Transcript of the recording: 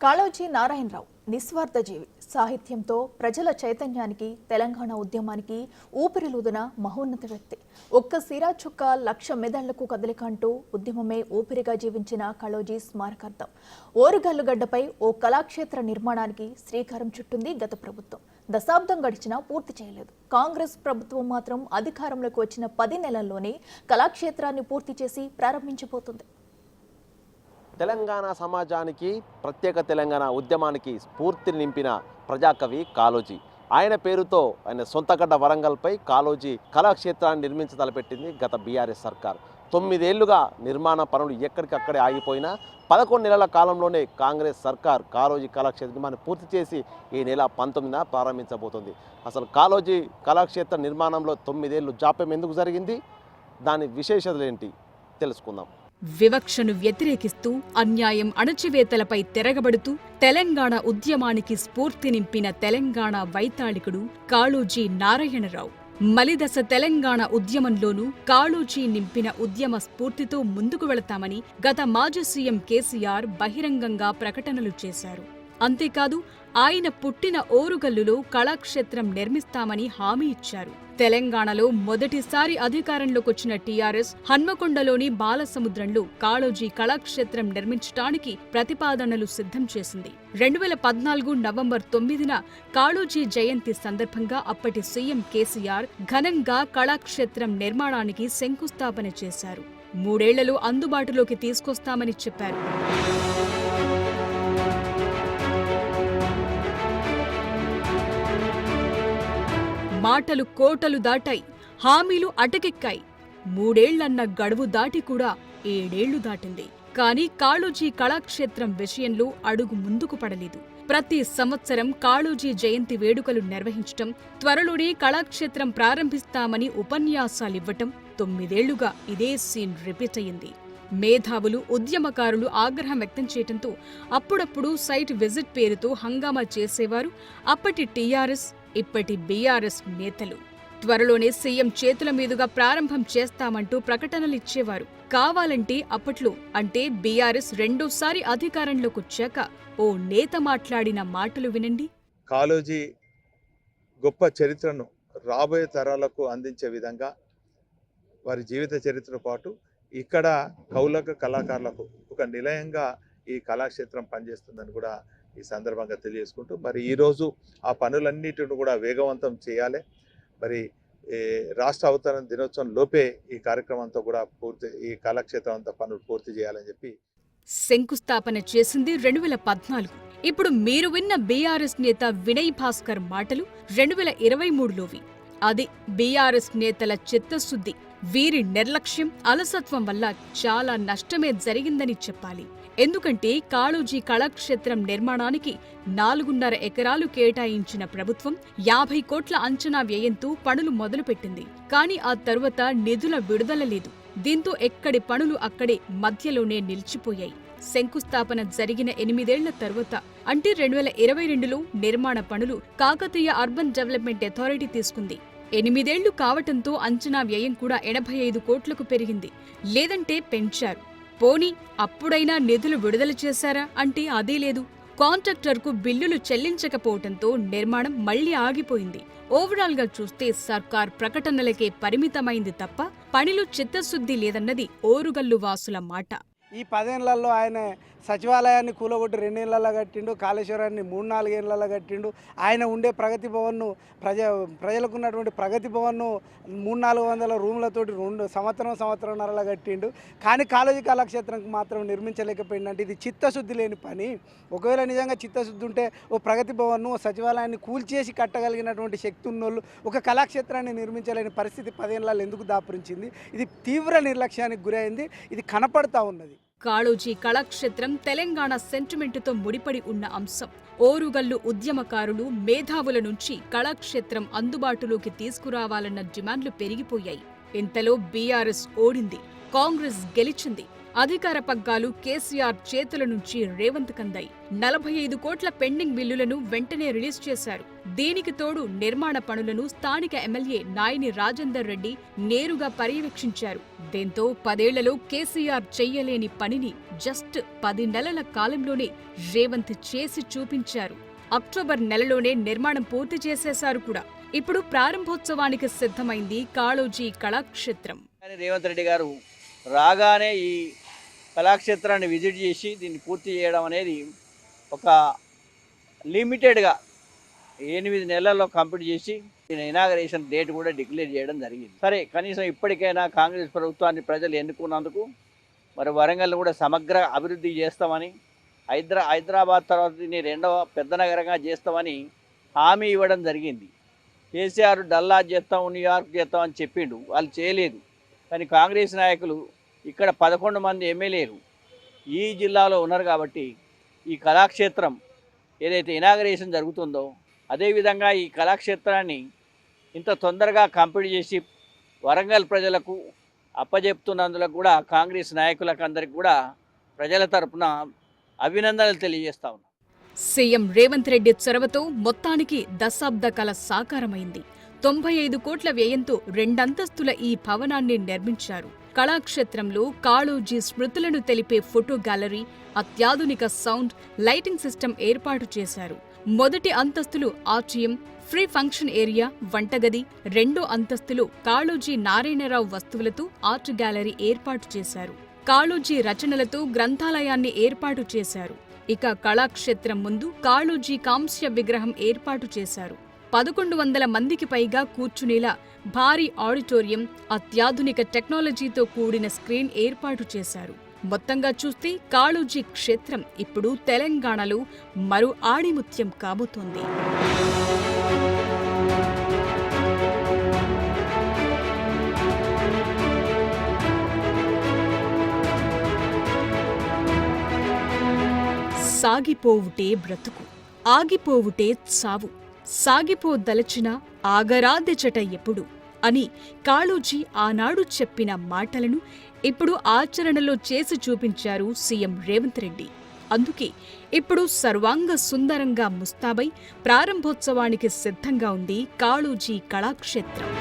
కాళోజీ నారాయణరావు నిస్వార్థ జీవి. సాహిత్యంతో ప్రజల చైతన్యానికి, తెలంగాణ ఉద్యమానికి ఊపిరిలూదిన మహోన్నత వ్యక్తి. ఒక్క సిరా చుక్క 1,00,000 మెదళ్లకు కదలిక అంటూ ఉద్యమమే ఊపిరిగా జీవించిన కాళోజీ స్మారకార్థం ఓరుగల్లుగడ్డపై ఓ కళాక్షేత్ర నిర్మాణానికి శ్రీకారం చుట్టింది గత ప్రభుత్వం. దశాబ్దం గడిచినా పూర్తి చేయలేదు. కాంగ్రెస్ ప్రభుత్వం మాత్రం అధికారంలోకి వచ్చిన 10 నెలల్లోనే కళాక్షేత్రాన్ని పూర్తి చేసి ప్రారంభించబోతుంది. తెలంగాణ సమాజానికి, ప్రత్యేక తెలంగాణ ఉద్యమానికి స్ఫూర్తిని నింపిన ప్రజాకవి కాళోజీ. ఆయన పేరుతో ఆయన సొంతగడ్డ వరంగల్పై కాళోజీ కళాక్షేత్రాన్ని నిర్మించతలపెట్టింది గత బీఆర్ఎస్ సర్కార్. 9 ఏళ్లుగా నిర్మాణ పనులు ఎక్కడికక్కడే ఆగిపోయినా 11 నెలల కాలంలోనే కాంగ్రెస్ సర్కార్ కాళోజీ కళాక్షేత్ర నిర్మాణం పూర్తి చేసి ఈ నెల 19న ప్రారంభించబోతోంది. అసలు కాళోజీ కళాక్షేత్ర నిర్మాణంలో 9 ఏళ్లు జాప్యం ఎందుకు జరిగింది, దాని విశేషతలు ఏంటి తెలుసుకుందాం. వివక్షను వ్యతిరేకిస్తూ, అన్యాయం అణచివేతలపై తిరగబడుతూ తెలంగాణ ఉద్యమానికి స్ఫూర్తి నింపిన తెలంగాణ వైతాళికుడు కాళోజీ నారాయణరావు. మలిదశ తెలంగాణ ఉద్యమంలోనూ కాళోజీ నింపిన ఉద్యమ స్ఫూర్తితో ముందుకు వెళతామని గత మాజీ సీఎం కేసీఆర్ బహిరంగంగా ప్రకటనలు చేశారు. అంతేకాదు, ఆయన పుట్టిన ఓరుగల్లులో కళాక్షేత్రం నిర్మిస్తామని హామీ ఇచ్చారు. తెలంగాణలో మొదటిసారి అధికారంలోకొచ్చిన టీఆర్ఎస్ హన్మకొండలోని బాలసముద్రంలో కాళోజీ కళాక్షేత్రం నిర్మించడానికి ప్రతిపాదనలు సిద్ధం చేసింది. 2014 నవంబర్ 9న కాళోజీ జయంతి సందర్భంగా అప్పటి సీఎం కేసీఆర్ ఘనంగా కళాక్షేత్రం నిర్మాణానికి శంకుస్థాపన చేశారు. 3 ఏళ్లలో అందుబాటులోకి తీసుకొస్తామని చెప్పారు. మాటలు కోటలు దాటాయి, హామీలు అటకెక్కాయి. 3 ఏళ్లన్న గడువు దాటి కూడా 7 ఏళ్లు దాటింది. కానీ కాళోజీ కళాక్షేత్రం విషయంలో అడుగు ముందుకు పడలేదు. ప్రతి సంవత్సరం కాళోజీ జయంతి వేడుకలు నిర్వహించటం, త్వరలోనే కళాక్షేత్రం ప్రారంభిస్తామని ఉపన్యాసాలివ్వటం, 9 ఏళ్లుగా ఇదే సీన్ రిపీట్ అయింది. మేధావులు, ఉద్యమకారులు ఆగ్రహం వ్యక్తం చేయటంతో అప్పుడప్పుడు సైట్ విజిట్ పేరుతో హంగామా చేసేవారు అప్పటి టీఆర్ఎస్, ఇప్పటి బీఆర్ఎస్ నేతలు. త్వరలోనే సీఎం చేతుల మీదుగా ప్రారంభం చేస్తామంటూ ప్రకటనలిచ్చేవారు. కావాలంటే అప్పట్లో, అంటే బీఆర్ఎస్ రెండోసారి అధికారంలోకొచ్చాక ఓ నేత మాట్లాడిన మాటలు వినండి. కాళోజీ గొప్ప చరిత్రను రాబోయే తరాలకు అందించే విధంగా వారి జీవిత చరిత్రతో పాటు ఇక్కడ కౌలక కళాకారులకు ఒక నిలయంగా ఈ కళాక్షేత్రం పనిచేస్తుందని కూడా ఈ సందర్భంగా తెలియజేసుకుంటూ, మరి ఈరోజు ఆ పనులన్నిటిని కూడా వేగవంతం చేయాలి. మరి రాష్ట్ర అవతరణ దినోత్సవం లోపే ఈ కార్యక్రమంతో కూడా ఈ కళాక్షేత్రం అంతా పనులు పూర్తి చేయాలని చెప్పి శంకుస్థాపన చేసింది 2014. ఇప్పుడు మీరు విన్న బీఆర్ఎస్ నేత వినయ్ భాస్కర్ మాటలు 2023లోవి. అది బీఆర్ఎస్ నేతల చిత్తశుద్ధి. వీరి నిర్లక్ష్యం, అలసత్వం వల్ల చాలా నష్టమే జరిగిందని చెప్పాలి. ఎందుకంటే కాళోజీ కళాక్షేత్రం నిర్మాణానికి 4.5 ఎకరాలు కేటాయించిన ప్రభుత్వం 50 కోట్ల అంచనా వ్యయంతో పనులు మొదలుపెట్టింది. కానీ ఆ తరువాత నిధుల విడుదల లేదు. దీంతో ఎక్కడి పనులు అక్కడే మధ్యలోనే నిలిచిపోయాయి. శంకుస్థాపన జరిగిన 8 ఏళ్ల తరువాత, అంటే 2022లో నిర్మాణ పనులు కాకతీయ అర్బన్ డెవలప్మెంట్ అథారిటీ తీసుకుంది. 8 ఏళ్లు కావటంతో అంచనా వ్యయం కూడా 85 కోట్లకు పెరిగింది. లేదంటే పెంచారు. పోనీ అప్పుడైనా నిధులు విడుదల చేశారా అంటే అదే లేదు. కాంట్రాక్టర్కు బిల్లులు చెల్లించకపోవటంతో నిర్మాణం మళ్లీ ఆగిపోయింది. ఓవరాల్ గా చూస్తే సర్కార్ ప్రకటనలకే పరిమితమైంది తప్ప పనిలో చిత్తశుద్ధి లేదన్నది ఓరుగల్లు వాసుల మాట. ఈ 10 ఏళ్లలో ఆయన సచివాలయాన్ని కూలగొట్టి 2 ఏళ్లలో కట్టిండు, కాళేశ్వరాన్ని 3-4 ఏళ్లలో కట్టిండు. ఆయన ఉండే ప్రగతి భవన్ను ప్రజలకు ఉన్నటువంటి ప్రగతి భవన్ను 300-400 రూములతోటి సంవత్సరంన్నరలో కట్టిండు. కానీ కాళోజీ కళాక్షేత్రంకి మాత్రం నిర్మించలేకపోయిందంటే ఇది చిత్తశుద్ధి లేని పని. ఒకవేళ నిజంగా చిత్తశుద్ధి ఉంటే ఓ ప్రగతి భవన్ను, ఓ సచివాలయాన్ని కూల్చేసి కట్టగలిగినటువంటి శక్తి ఉన్నోళ్ళు ఒక కళాక్షేత్రాన్ని నిర్మించలేని పరిస్థితి 10 ఏళ్లలో ఎందుకు దాపురించింది? ఇది తీవ్ర నిర్లక్ష్యానికి గురైంది. ఇది కనపడతా ఉన్నది. కాళోజీ కళాక్షేత్రం తెలంగాణ సెంటిమెంటుతో ముడిపడి ఉన్న అంశం. ఓరుగల్లు ఉద్యమకారులు, మేధావుల నుంచి కళాక్షేత్రం అందుబాటులోకి తీసుకురావాలన్న డిమాండ్లు పెరిగిపోయాయి. ఇంతలో బీఆర్ఎస్ ఓడింది, కాంగ్రెస్ గెలిచింది. అధికార పగ్గాలు కేసీఆర్ చేతుల నుంచి రేవంత్ కందాయి. 45 కోట్ల పెండింగ్ బిల్లులను వెంటనే రిలీజ్ చేశారు. దీనికి తోడు నిర్మాణ పనులను స్థానిక ఎమ్మెల్యే నాయని రాజేందర్ రెడ్డి నేరుగా పర్యవేక్షించారు. దీంతో 10 ఏళ్లలో కేసీఆర్ చెయ్యలేని పనిని జస్ట్ 10 నెలల కాలంలోనే రేవంత్ చేసి చూపించారు. అక్టోబర్ నెలలోనే నిర్మాణం పూర్తి చేసేశారు కూడా. ఇప్పుడు ప్రారంభోత్సవానికి సిద్ధమైంది కాళోజీ కళాక్షేత్రం. రేవంత్ రెడ్డి గారు రాగానే ఈ కళాక్షేత్రాన్ని విజిట్ చేసి దీన్ని పూర్తి చేయడం అనేది ఒక లిమిటెడ్గా 8 నెలల్లో కంప్లీట్ చేసి దీని ఇనాగరేషన్ డేట్ కూడా డిక్లేర్ చేయడం జరిగింది. సరే, కనీసం ఇప్పటికైనా కాంగ్రెస్ ప్రభుత్వాన్ని ప్రజలు ఎన్నుకున్నందుకు మరి వరంగల్ కూడా సమగ్ర అభివృద్ధి చేస్తామని, హైదరాబాద్ తర్వాత దీన్ని 2వ పెద్ద నగరంగా చేస్తామని హామీ ఇవ్వడం జరిగింది. కేసీఆర్ డల్లా చేస్తాం, న్యూయార్క్ చేస్తాం అని చెప్పిండు, వాళ్ళు చేయలేదు. కానీ కాంగ్రెస్ నాయకులు ఇక్కడ 11 మంది ఎమ్మెల్యేలు ఈ జిల్లాలో ఉన్నారు కాబట్టి ఈ కళాక్షేత్రం ఏదైతే ఇనాగరేషన్ జరుగుతుందో అదేవిధంగా ఈ కళాక్షేత్రాన్ని ఇంత తొందరగా కంప్లీట్ చేసి వరంగల్ ప్రజలకు అప్పజెప్తున్నందుకు కూడా కాంగ్రెస్ నాయకులకు అందరికీ కూడా ప్రజల తరపున అభినందనలు తెలియజేస్తా ఉన్నాం. సీఎం రేవంత్ రెడ్డి చొరవతో మొత్తానికి దశాబ్ద కల సాకారమైంది. 95 కోట్ల వ్యయంతో 2 అంతస్తుల ఈ భవనాన్ని నిర్మించారు. కళాక్షేత్రంలో కాళోజీ స్మృతులను తెలిపే ఫోటో గ్యాలరీ, అత్యాధునిక సౌండ్, లైటింగ్ సిస్టమ్ ఏర్పాటు చేశారు. మొదటి అంతస్తులో ఆర్చియం, ఫ్రీ ఫంక్షన్ ఏరియా, వంటగది, 2వ అంతస్తులో కాళోజీ నారాయణరావు వస్తువులతో ఆర్ట్ గ్యాలరీ ఏర్పాటు చేశారు. కాళోజీ రచనలతో గ్రంథాలయాన్ని ఏర్పాటు చేశారు. ఇక కళాక్షేత్రం ముందు కాళోజీ కాంస్య విగ్రహం ఏర్పాటు చేశారు. 1100 మందికి పైగా కూర్చునేలా భారీ ఆడిటోరియం, అత్యాధునిక టెక్నాలజీతో కూడిన స్క్రీన్ ఏర్పాటు చేశారు. మొత్తంగా చూస్తే కాళోజీ క్షేత్రం ఇప్పుడు తెలంగాణలో మరో ఆణిముత్యం కాబోతోంది. సాగిపోవుటే బ్రతుకు, ఆగిపోవుటే చావు, సాగిపోదలచిన ఆగరాదెచట ఎప్పుడు అని కాళోజీ ఆనాడు చెప్పిన మాటలను ఇప్పుడు ఆచరణలో చేసి చూపించారు సీఎం రేవంత్ రెడ్డి. అందుకే ఇప్పుడు సర్వాంగ సుందరంగా ముస్తాబై ప్రారంభోత్సవానికి సిద్ధంగా ఉంది కాళోజీ కళాక్షేత్రం.